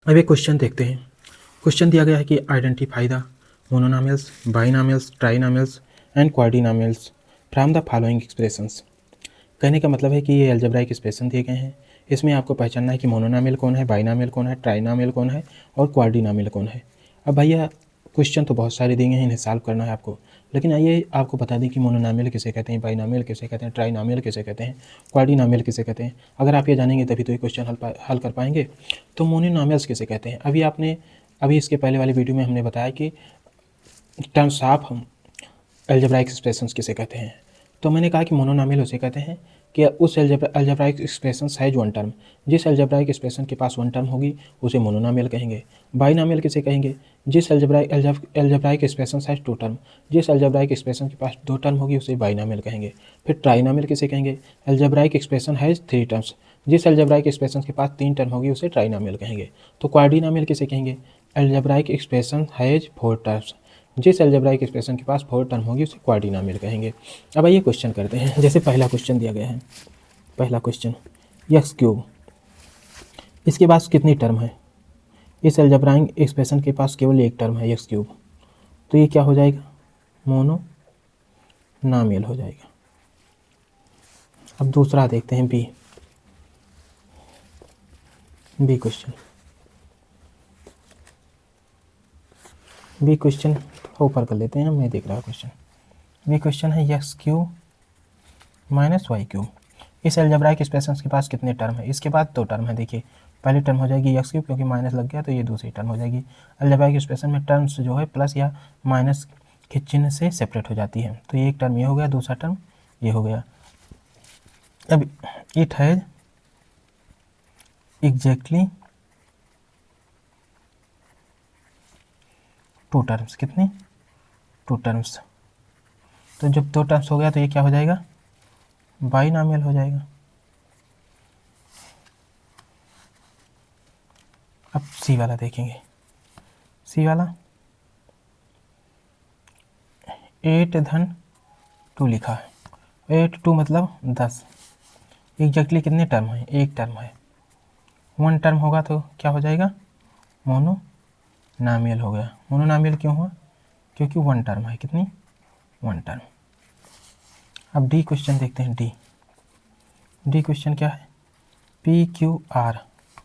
अब एक क्वेश्चन देखते हैं। क्वेश्चन दिया गया है कि identify the monomials, binomials, trinomials and quadrinomials from the following expressions. कहने का मतलब है कि ये अलजेब्राइक एक्सप्रेशन दिए गए हैं, इसमें आपको पहचानना है कि मोनोनॉमियल कौन है, बाइनॉमियल कौन है, ट्राइनॉमियल कौन है और क्वाड्रिनॉमियल कौन है। अब भैया क्वेश्चन तो बहुत सारे दिए हैं, इन्हें सॉल्व करना है आपको, लेकिन आइए आपको बता दें कि मोनोनॉमियल किसे कहते हैं, बाइनॉमियल किसे कहते हैं, ट्राइनॉमियल किसे कहते हैं, क्वाड्रिनॉमियल किसे कहते हैं। अगर आप ये जानेंगे तभी तो ये क्वेश्चन हल कर पाएंगे। तो मोनोनॉमियल्स किसे कहते हैं, अभी इसके पहले वाली वीडियो में हमने बताया कि टर्म्स ऑफ अलजेब्राइक एक्सप्रेशंस किसे कहते हैं। तो मैंने कहा कि मोनोनॉमियल उसे कहते हैं कि उस अलजेब्राइक एक्सप्रेशंस है जो वन टर्म, जिस अलजेब्राइक एक्सप्रेशन के पास वन टर्म होगी उसे मोनोनॉमियल कहेंगे। बाइनॉमियल किसे कहेंगे, जिस अलजेब्राइक एक्सप्रेशंस है टू टर्म, जिस अलजेब्राइक एक्सप्रेशन के पास दो टर्म होगी उसे बाइनॉमियल कहेंगे। फिर ट्राइनॉमियल किसे कहेंगे, अलजेब्राइक एक्सप्रेशन है थ्री टर्म्स, जिस अलजेब्राइक एक्सप्रेशन के पास तीन टर्म होगी उसे ट्राइनॉमियल कहेंगे। तो क्वाड्रिनॉमियल किसे कहेंगे, algebraic expression has four terms, जिस अलजेब्राइक एक्सप्रेशन के पास फोर टर्म होगी उसे क्वाड्रिनॉमियल कहेंगे। अब आइए क्वेश्चन करते हैं। जैसे पहला क्वेश्चन दिया गया है, पहला क्वेश्चन एक्स क्यूब, इसके पास कितनी टर्म है, इस अलजेब्राइक एक्सप्रेशन के पास केवल एक टर्म है एक्स क्यूब, तो ये क्या हो जाएगा, मोनोनॉमियल हो जाएगा। अब दूसरा देखते हैं बी क्वेश्चन। बी क्वेश्चन ऊपर कर लेते हैं, मैं देख रहा क्वेश्चन। बी क्वेश्चन है X cube minus Y cube, इस अलजेब्राइक एक्सप्रेशन के पास कितने टर्म है, इसके बाद दो टर्म है। देखिए पहली टर्म हो जाएगी एक्स क्यूब, क्योंकि माइनस लग गया तो ये दूसरी टर्म हो जाएगी। अलजेब्राइक एक्सप्रेशन में टर्म्स जो है प्लस या माइनस के चिन्ह से सेपरेट हो जाती है, तो ये एक टर्म ये हो गया, दूसरा टर्म ये हो गया। अब it has exactly two terms, कितनी, टू टर्म्स। तो जब दो टर्म्स हो गया तो ये क्या हो जाएगा, बाइनॉमियल हो जाएगा। अब सी वाला देखेंगे। सी वाला 8 धन 2 लिखा है, 8 2 मतलब 10, एग्जैक्टली कितने टर्म है, एक टर्म है। वन टर्म होगा तो क्या हो जाएगा, मोनोनॉमियल हो गया। मोनोनॉमियल क्यों हुआ, क्योंकि वन टर्म है, कितनी, वन टर्म। अब डी क्वेश्चन देखते हैं। डी क्वेश्चन क्या है, पी क्यू आर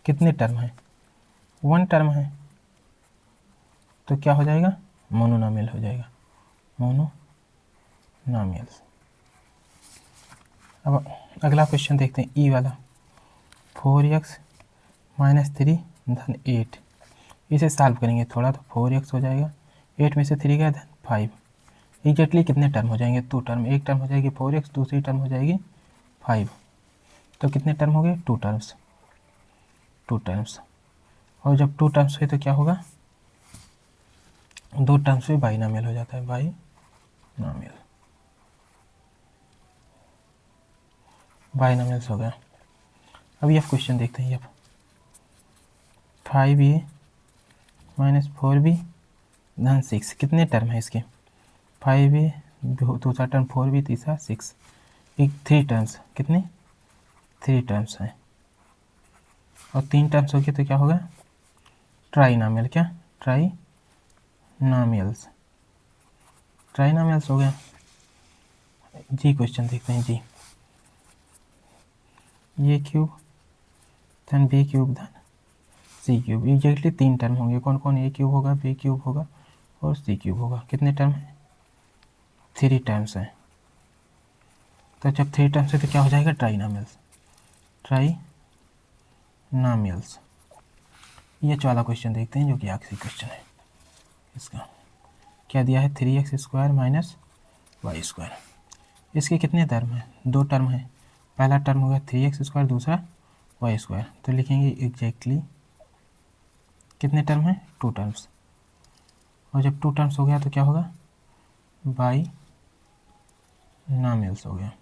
कितने टर्म है, वन टर्म है, तो क्या हो जाएगा, मोनोनॉमियल हो जाएगा, मोनोनॉमियल। अब अगला क्वेश्चन देखते हैं ई वाला, 4x माइनस 3 धन 8, इसे सॉल्व करेंगे थोड़ा तो 4x हो जाएगा, 8 में से 3 गया धन 5, एग्जैक्टली कितने टर्म हो जाएंगे, टू टर्म, एक टर्म हो जाएगी 4x, दूसरी टर्म हो जाएगी 5, तो कितने टर्म हो गए, टू टर्म्स। और जब टू टर्म्स हुए तो क्या होगा, दो टर्म्स में बाइनॉमियल हो जाता है, बाइनॉमियल्स हो गया। अब ये क्वेश्चन देखते हैं। अब 5a माइनस 4b धन 6, कितने टर्म है इसके, 5a, दूसरा टर्म 4b, तीसरा 6, एक थ्री टर्म्स, कितने, थ्री टर्म्स हैं। और तीन टर्म्स हो गए तो क्या होगा, ट्राइनॉमियल, क्या, ट्राइनॉमियल्स हो गया। जी क्वेश्चन देखते हैं। जी ये क्यूब धन बी क्यूब धन सी क्यूब, एग्जैक्टली तीन टर्म होंगे, कौन कौन, ए क्यूब होगा, बी क्यूब होगा और सी क्यूब होगा। कितने टर्म है, थ्री टर्म्स हैं। तो जब थ्री टर्म्स है तो क्या हो जाएगा, ट्राइनॉमियल्स। ये चौथा क्वेश्चन देखते हैं जो कि आखिरी क्वेश्चन है। इसका क्या दिया है, 3x square minus Y square, इसके कितने टर्म हैं, दो टर्म है। पहला टर्म होगा 3x स्क्वायर, दूसरा वाई स्क्वायर, तो लिखेंगे एग्जैक्टली कितने टर्म हैं, टू टर्म्स। और जब टू टर्म्स हो गया तो क्या होगा, बाइनॉमियल्स हो गया।